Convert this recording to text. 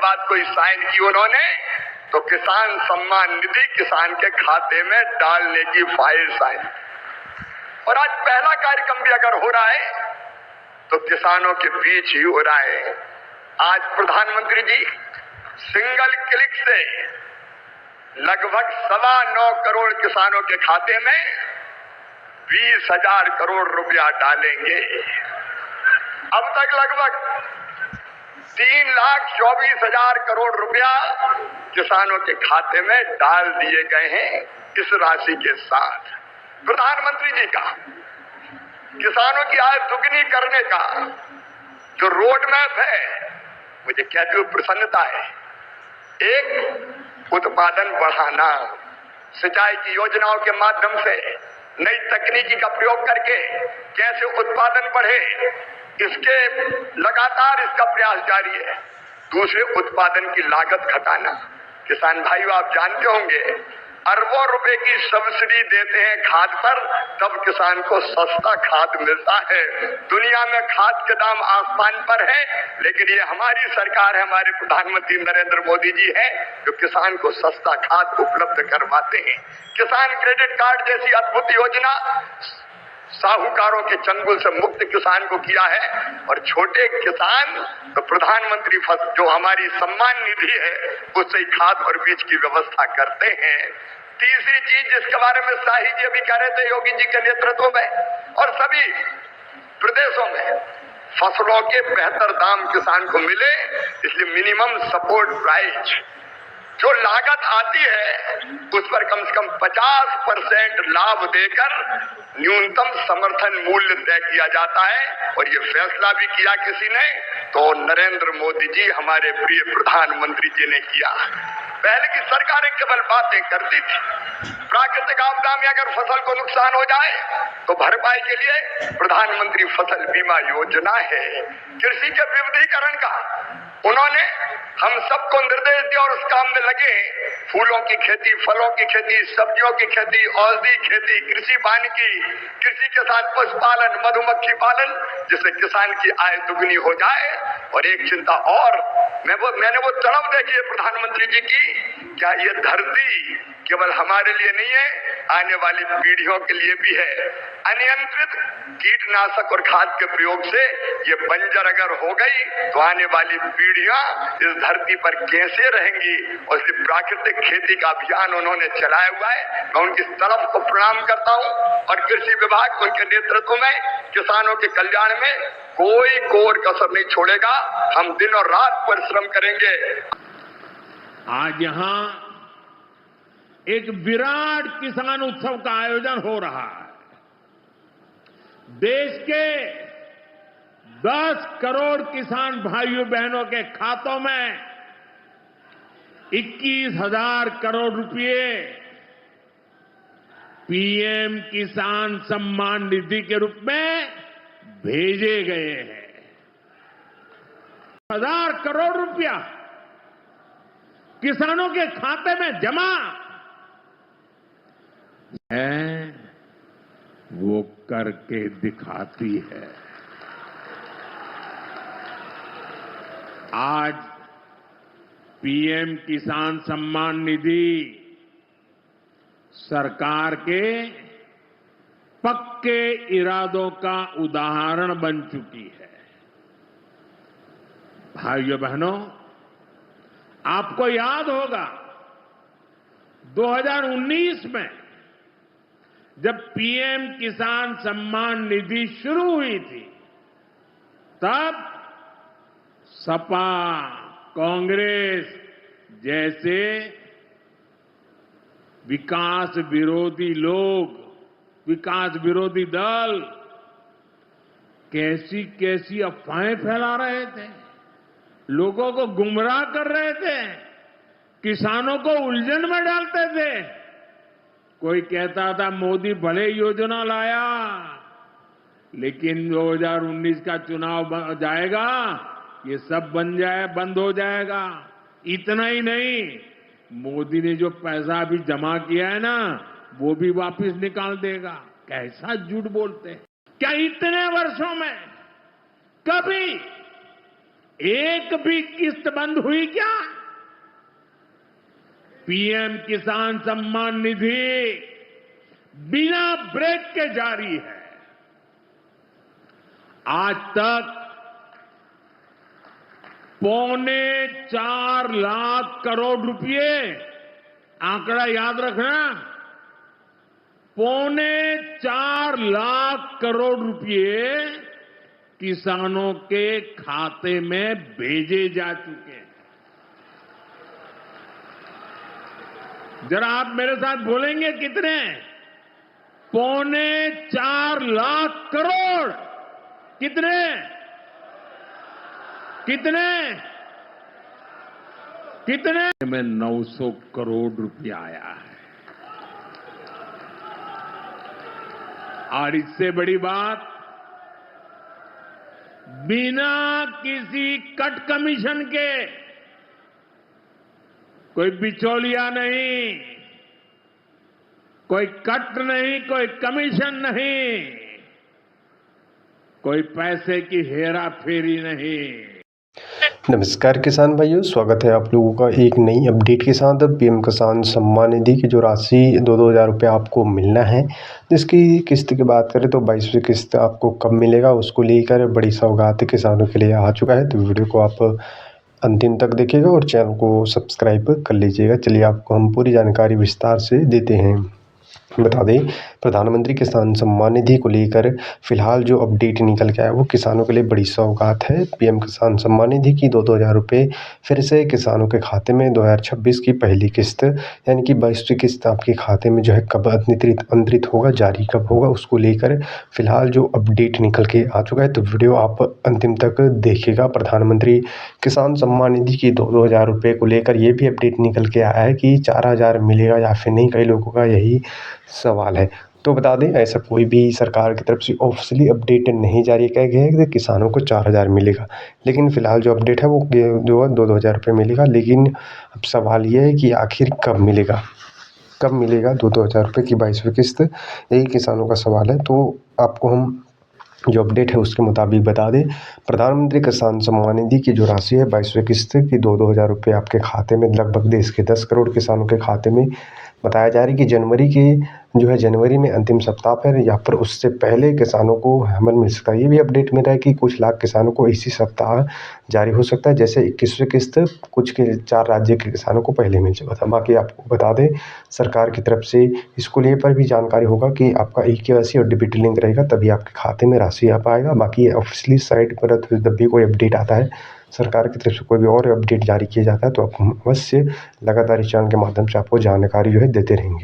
बाद कोई साइन की उन्होंने तो किसान सम्मान निधि किसान के खाते में डालने की फाइल साइन। और आज पहला कार्यक्रम भी अगर हो रहा है तो किसानों के बीच ही हो रहा है। आज प्रधानमंत्री जी सिंगल क्लिक से लगभग 9.25 करोड़ किसानों के खाते में 20,000 करोड़ रुपया डालेंगे। अब तक लगभग 3,24,000 करोड़ रुपया किसानों के खाते में डाल दिए गए हैं। इस राशि के साथ प्रधानमंत्री जी का किसानों की आय दुगनी करने का जो रोड मैप है, मुझे कहते हुए प्रसन्नता है। एक, उत्पादन बढ़ाना, सिंचाई की योजनाओं के माध्यम से नई तकनीकी का प्रयोग करके कैसे उत्पादन बढ़े, इसके लगातार इसका प्रयास जारी है। दूसरे, उत्पादन की लागत घटाना। किसान भाइयों, आप जानते होंगे अरबों रुपए की सब्सिडी देते हैं खाद पर, तब किसान को सस्ता खाद मिलता है। दुनिया में खाद के दाम आसमान पर है, लेकिन ये हमारी सरकार है, हमारे प्रधानमंत्री नरेंद्र मोदी जी है जो किसान को सस्ता खाद उपलब्ध करवाते हैं। किसान क्रेडिट कार्ड जैसी अद्भुत योजना साहूकारों के चंगुल से मुक्त किसान को किया है। और छोटे किसान तो प्रधानमंत्री जो हमारी सम्मान निधि है उससे ही खाद और बीज की व्यवस्था करते हैं। तीसरी चीज जिसके बारे में शाही जी अभी कह रहे थे योगी जी के नेतृत्व में और सभी प्रदेशों में फसलों के बेहतर दाम किसान को मिले, इसलिए मिनिमम सपोर्ट प्राइस जो लागत आती है उस पर कम से कम 50% लाभ देकर न्यूनतम समर्थन मूल्य तय किया जाता है। और ये फैसला भी किया किसी ने तो नरेंद्र मोदी जी हमारे प्रिय प्रधानमंत्री जी ने किया। पहले की सरकारें केवल बातें करती थी। प्राकृतिक आपदा में अगर फसल को नुकसान हो जाए तो भरपाई के लिए प्रधानमंत्री फसल बीमा योजना है। कृषि के विविधीकरण का उन्होंने हम सबको निर्देश दिया और उस काम में लगे। फूलों की खेती, फलों की खेती, सब्जियों की खेती, औषधि खेती, कृषि वानिकी, कृषि के साथ पशुपालन, मधुमक्खी पालन, जिससे किसान की आय दुगनी हो जाए। और एक चिंता और, मैंने वो तड़प देखी है प्रधानमंत्री जी की, क्या ये धरती केवल हमारे लिए नहीं है, आने वाली पीढ़ियों के लिए भी है। अनियंत्रित कीटनाशक और खाद के प्रयोग से ये बंजर अगर हो गई तो आने वाली पीढ़ियां इस धरती पर कैसे रहेंगी। और इसलिए प्राकृतिक खेती का अभियान उन्होंने चलाया हुआ है। मैं उनकी तरफ को प्रणाम करता हूं और कृषि विभाग उनके नेतृत्व में किसानों के कल्याण में कोई कोर कसर नहीं छोड़ेगा। हम दिन और रात परिश्रम करेंगे। आज यहाँ एक विराट किसान उत्सव का आयोजन हो रहा है। देश के 10 करोड़ किसान भाइयों बहनों के खातों में 21,000 करोड़ रुपए पीएम किसान सम्मान निधि के रूप में भेजे गए हैं। 1,000 करोड़ रुपया किसानों के खाते में जमा है, वो करके दिखाती है। आज पीएम किसान सम्मान निधि सरकार के पक्के इरादों का उदाहरण बन चुकी है। भाइयों बहनों, आपको याद होगा 2019 में जब पीएम किसान सम्मान निधि शुरू हुई थी, तब सपा, कांग्रेस जैसे विकास विरोधी लोग, विकास विरोधी दल कैसी कैसी अफवाहें फैला रहे थे, लोगों को गुमराह कर रहे थे, किसानों को उलझन में डालते थे। कोई कहता था मोदी भले योजना लाया, लेकिन 2019 का चुनाव जाएगा, ये सब बंद हो जाएगा। इतना ही नहीं, मोदी ने जो पैसा अभी जमा किया है ना, वो भी वापस निकाल देगा। कैसा झूठ बोलते हैं। क्या इतने वर्षों में कभी एक भी किस्त बंद हुई क्या? पीएम किसान सम्मान निधि बिना ब्रेक के जारी है। आज तक 4.25 लाख करोड़ रुपए, आंकड़ा याद रखना, 4.25 लाख करोड़ रुपए किसानों के खाते में भेजे जा चुके हैं। जरा आप मेरे साथ बोलेंगे कितने? 4.25 लाख करोड़। कितने? कितने? कितने? में 900 करोड़ रुपया आया है। और इससे बड़ी बात, बिना किसी कट कमीशन के, कोई बिचौलिया नहीं, कोई कट नहीं, कोई कमीशन नहीं, कोई पैसे की हेरा फेरी नहीं। नमस्कार किसान भाइयों, स्वागत है आप लोगों का एक नई अपडेट के साथ। पीएम किसान सम्मान निधि की जो राशि 2-2 हज़ार रुपये आपको मिलना है, जिसकी किस्त की बात करें तो 22वीं किस्त आपको कब मिलेगा, उसको लेकर बड़ी सौगात किसानों के लिए आ चुका है। तो वीडियो को आप अंतिम तक देखिएगा और चैनल को सब्सक्राइब कर लीजिएगा। चलिए आपको हम पूरी जानकारी विस्तार से देते हैं। बता दें, प्रधानमंत्री किसान सम्मान निधि को लेकर फिलहाल जो अपडेट निकल के आया वो किसानों के लिए बड़ी सौगात है। पीएम किसान सम्मान निधि की 2-2 हज़ार रुपये फिर से किसानों के खाते में 2026 की पहली किस्त यानी कि 22वीं किस्त आपके खाते में जो है कब अंतरित होगा, जारी कब होगा, उसको लेकर फिलहाल जो अपडेट निकल के आ चुका है। तो वीडियो आप अंतिम तक देखिएगा। प्रधानमंत्री किसान सम्मान निधि की 2-2 हज़ार रुपये को लेकर ये भी अपडेट निकल के आया है कि 4,000 मिलेगा या फिर नहीं, कई लोगों का यही सवाल है। तो बता दें, ऐसा कोई भी सरकार की तरफ से ऑफिशियली अपडेट नहीं जारी किया गया है कि किसानों को 4,000 मिलेगा, लेकिन फिलहाल जो अपडेट है वो जो 2-2 हज़ार रुपये मिलेगा। लेकिन अब सवाल ये है कि आखिर कब मिलेगा, कब मिलेगा 2-2 हज़ार रुपये की 22वीं किस्त, यही किसानों का सवाल है। तो आपको हम जो अपडेट है उसके मुताबिक बता दें, प्रधानमंत्री किसान सम्मान निधि की जो राशि है 22वीं किस्त की 2-2 हज़ार रुपये आपके खाते में, लगभग देश के 10 करोड़ किसानों के खाते में बताया जा रहा है कि जनवरी में अंतिम सप्ताह पर या फिर उससे पहले किसानों को हमल मिल सकता है। ये भी अपडेट मिल रहा है कि कुछ लाख किसानों को इसी सप्ताह जारी हो सकता है, जैसे 21वीं किस्त कुछ के 4 राज्य के किसानों को पहले मिल चुका था। बाकी आपको बता दें, सरकार की तरफ से इसको लिए पर भी जानकारी होगा कि आपका eKYC और डीबीटी लिंक रहेगा, तभी आपके खाते में राशि आ पाएगा। बाकी ऑफिशियली साइट पर जब भी कोई अपडेट आता है, सरकार की तरफ से कोई भी और अपडेट जारी किया जाता है, तो आप अवश्य लगातार इस चैनल के माध्यम से आपको जानकारी जो है देते रहेंगे।